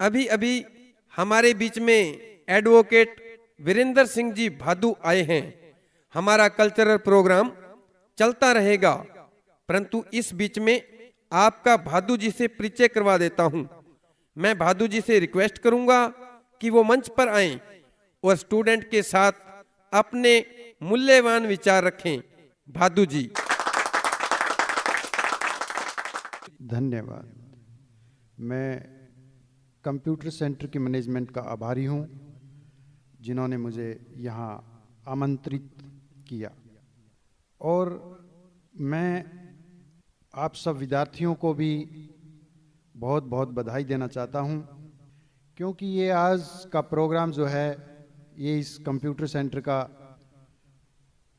अभी अभी हमारे बीच में एडवोकेट वीरेंद्र सिंह जी भादू आए हैं। हमारा कल्चरल प्रोग्राम चलता रहेगा, परंतु इस बीच में आपका भादू जी से परिचय करवा देता हूं। मैं भादू जी से रिक्वेस्ट करूंगा कि वो मंच पर आएं और स्टूडेंट के साथ अपने मूल्यवान विचार रखें। भादू जी। धन्यवाद। मैं कंप्यूटर सेंटर की मैनेजमेंट का आभारी हूं, जिन्होंने मुझे यहाँ आमंत्रित किया। और मैं आप सब विद्यार्थियों को भी बहुत बहुत बधाई देना चाहता हूं, क्योंकि ये आज का प्रोग्राम जो है ये इस कंप्यूटर सेंटर का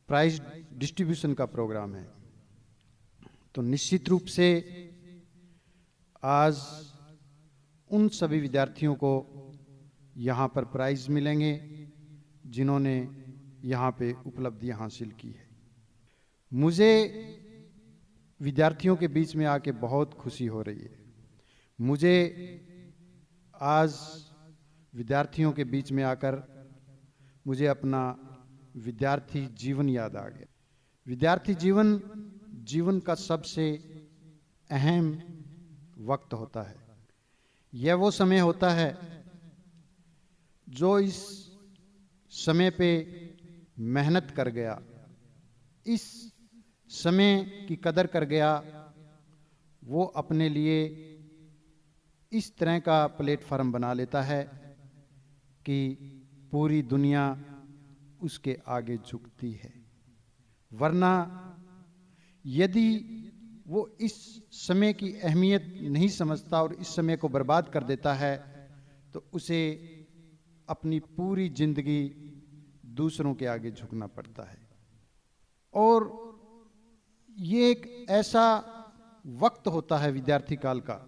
प्राइज डिस्ट्रीब्यूशन का प्रोग्राम है। तो निश्चित रूप से आज उन सभी विद्यार्थियों को यहाँ पर प्राइज मिलेंगे जिन्होंने यहाँ पे उपलब्धियाँ हासिल की है। मुझे विद्यार्थियों के बीच में आके बहुत खुशी हो रही है। मुझे आज विद्यार्थियों के बीच में आकर मुझे अपना विद्यार्थी जीवन याद आ गया। विद्यार्थी जीवन जीवन का सबसे अहम वक्त होता है। यह वो समय होता है जो इस समय पे मेहनत कर गया, इस समय की कदर कर गया, वो अपने लिए इस तरह का प्लेटफॉर्म बना लेता है कि पूरी दुनिया उसके आगे झुकती है। वरना यदि वो इस समय की अहमियत नहीं समझता और इस समय को बर्बाद कर देता है, तो उसे अपनी पूरी जिंदगी दूसरों के आगे झुकना पड़ता है। और ये एक ऐसा वक्त होता है विद्यार्थी काल का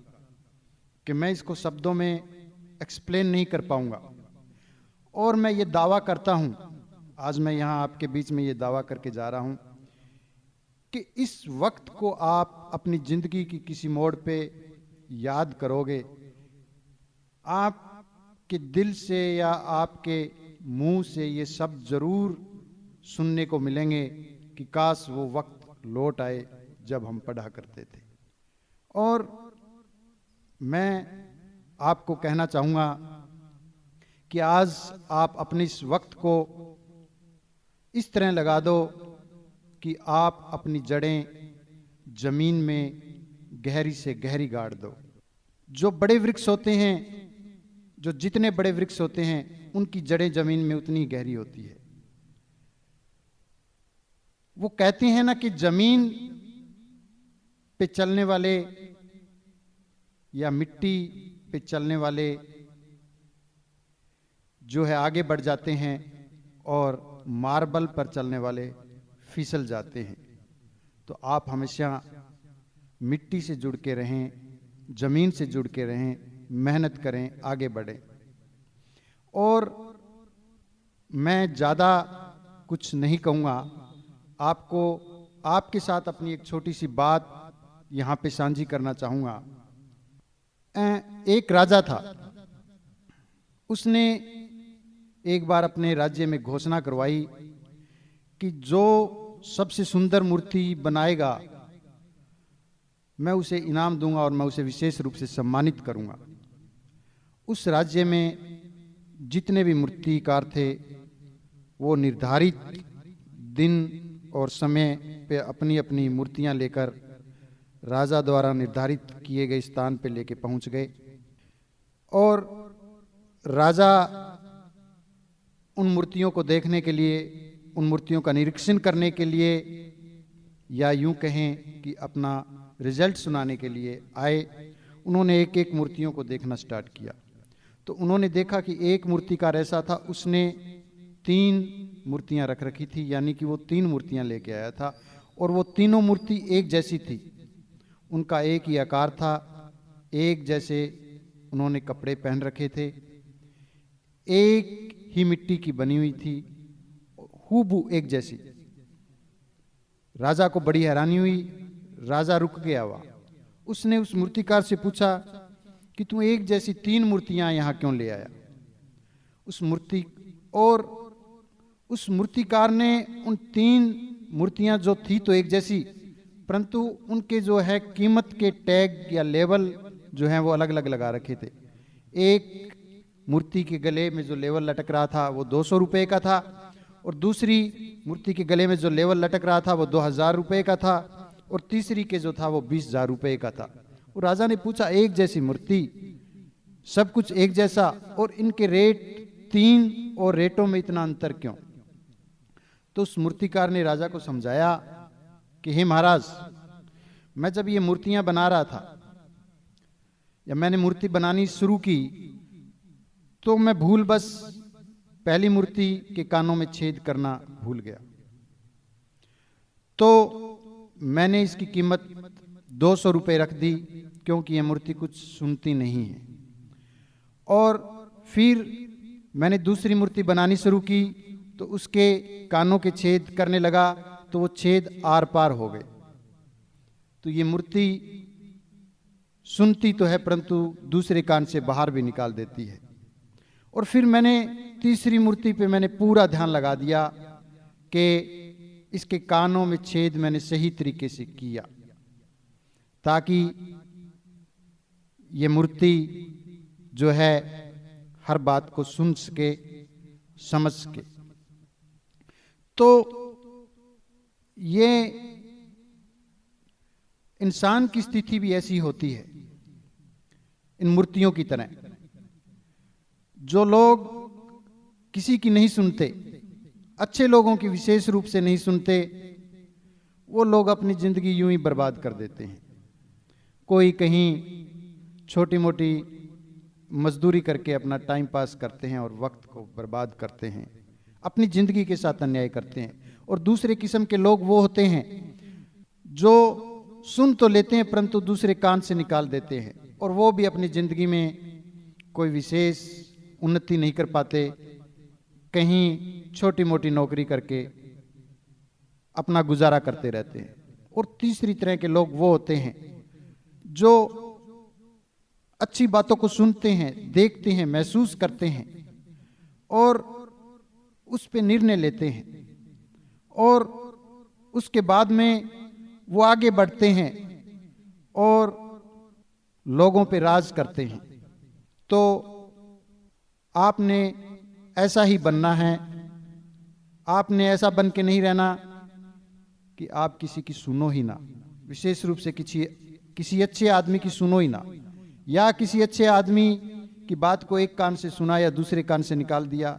कि मैं इसको शब्दों में एक्सप्लेन नहीं कर पाऊंगा। और मैं ये दावा करता हूं, आज मैं यहाँ आपके बीच में ये दावा करके जा रहा हूं कि इस वक्त को आप अपनी जिंदगी की किसी मोड़ पे याद करोगे, आपके दिल से या आपके मुंह से ये सब जरूर सुनने को मिलेंगे कि काश वो वक्त लौट आए जब हम पढ़ा करते थे। और मैं आपको कहना चाहूँगा कि आज आप अपने इस वक्त को इस तरह लगा दो कि आप अपनी जड़ें जमीन में गहरी से गहरी गाड़ दो। जो बड़े वृक्ष होते हैं, जो जितने बड़े वृक्ष होते हैं, उनकी जड़ें जमीन में उतनी गहरी होती है। वो कहते हैं ना कि जमीन पे चलने वाले या मिट्टी पे चलने वाले जो है आगे बढ़ जाते हैं और मार्बल पर चलने वाले फिसल जाते हैं। तो आप हमेशा मिट्टी से जुड़ के रहें, जमीन से जुड़ के रहें, मेहनत करें, आगे बढ़ें। और मैं ज़्यादा कुछ नहीं कहूँगा, आपको आपके साथ अपनी एक छोटी सी बात यहाँ पे साझी करना चाहूँगा। एक राजा था, उसने एक बार अपने राज्य में घोषणा करवाई कि जो सबसे सुंदर मूर्ति बनाएगा मैं उसे इनाम दूंगा और मैं उसे विशेष रूप से सम्मानित करूंगा। उस राज्य में जितने भी मूर्तिकार थे वो निर्धारित दिन और समय पे अपनी अपनी मूर्तियां लेकर राजा द्वारा निर्धारित किए गए स्थान पे लेके पहुंच गए। और राजा उन मूर्तियों को देखने के लिए, उन मूर्तियों का निरीक्षण करने के लिए, या यूं कहें कि अपना रिजल्ट सुनाने के लिए आए। उन्होंने एक एक मूर्तियों को देखना स्टार्ट किया। तो उन्होंने देखा कि एक मूर्तिकार ऐसा था, उसने 3 मूर्तियां रख रखी थी, यानी कि वो 3 मूर्तियां लेके आया था और वो तीनों मूर्ति एक जैसी थी। उनका एक ही आकार था, एक जैसे उन्होंने कपड़े पहन रखे थे, एक ही मिट्टी की बनी हुई थी, हूबहू एक जैसी। राजा को बड़ी हैरानी हुई, राजा रुक गया। हुआ उसने उस मूर्तिकार से पूछा कि तू एक जैसी 3 मूर्तियां यहां क्यों ले आया। और उस मूर्तिकार ने उन 3 मूर्तियां जो थी तो एक जैसी, परंतु उनके जो है कीमत के टैग या लेवल जो हैं वो अलग अलग लगा रखे थे। एक मूर्ति के गले में जो लेवल लटक रहा था वो 200 रुपये का था, और दूसरी मूर्ति के गले में जो लेवल लटक रहा था वो 2000 रुपये का था, और तीसरी के जो था वो 20,000 रुपये का था। और राजा ने पूछा, एक जैसी मूर्ति, सब कुछ एक जैसा, और इनके रेट 3 और रेटों में इतना अंतर क्यों। तो उस मूर्तिकार ने राजा को समझाया कि हे महाराज, मैं जब ये मूर्तियां बना रहा था या मैंने मूर्ति बनानी शुरू की तो मैं बस पहली मूर्ति के कानों में छेद करना भूल गया। तो मैंने इसकी कीमत 200 रुपये रख दी, क्योंकि यह मूर्ति कुछ सुनती नहीं है। और फिर मैंने दूसरी मूर्ति बनानी शुरू की तो उसके कानों के छेद करने लगा, तो वो छेद आर पार हो गए। तो ये मूर्ति सुनती तो है परंतु दूसरे कान से बाहर भी निकाल देती है। और फिर मैंने तीसरी मूर्ति पे मैंने पूरा ध्यान लगा दिया कि इसके कानों में छेद मैंने सही तरीके से किया, ताकि ये मूर्ति जो है हर बात को सुन सके, समझ सके। तो ये इंसान की स्थिति भी ऐसी होती है इन मूर्तियों की तरह। जो लोग किसी की नहीं सुनते, अच्छे लोगों की विशेष रूप से नहीं सुनते, वो लोग अपनी जिंदगी यूं ही बर्बाद कर देते हैं। कोई कहीं छोटी मोटी मजदूरी करके अपना टाइम पास करते हैं और वक्त को बर्बाद करते हैं, अपनी जिंदगी के साथ अन्याय करते हैं। और दूसरे किस्म के लोग वो होते हैं जो सुन तो लेते हैं परंतु दूसरे कान से निकाल देते हैं, और वो भी अपनी जिंदगी में कोई विशेष उन्नति नहीं कर पाते, कहीं छोटी मोटी नौकरी करके अपना गुजारा करते रहते हैं। और तीसरी तरह के लोग वो होते हैं जो अच्छी बातों को सुनते हैं, देखते हैं, महसूस करते हैं और उस पे निर्णय लेते हैं, और उसके बाद में वो आगे बढ़ते हैं और लोगों पे राज करते हैं। तो आपने ऐसा ही बनना है, आपने ऐसा बन के नहीं रहना कि आप किसी की सुनो ही ना, विशेष रूप से किसी अच्छे आदमी की सुनो ही ना, या किसी अच्छे आदमी की बात को एक कान से सुना या दूसरे कान से निकाल दिया।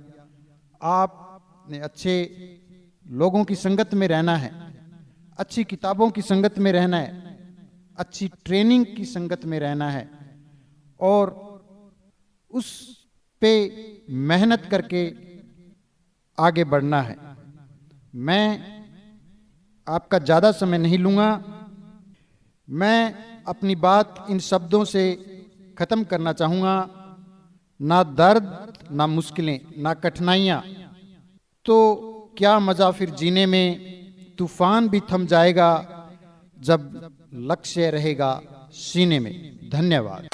आपने अच्छे लोगों की संगत में रहना है, अच्छी किताबों की संगत में रहना है, अच्छी ट्रेनिंग की संगत में रहना है, और उस पे मेहनत करके आगे बढ़ना है। मैं आपका ज़्यादा समय नहीं लूँगा। मैं अपनी बात इन शब्दों से ख़त्म करना चाहूँगा। ना दर्द, ना मुश्किलें, ना कठिनाइयाँ, तो क्या मज़ा फिर जीने में। तूफान भी थम जाएगा जब लक्ष्य रहेगा सीने में। धन्यवाद।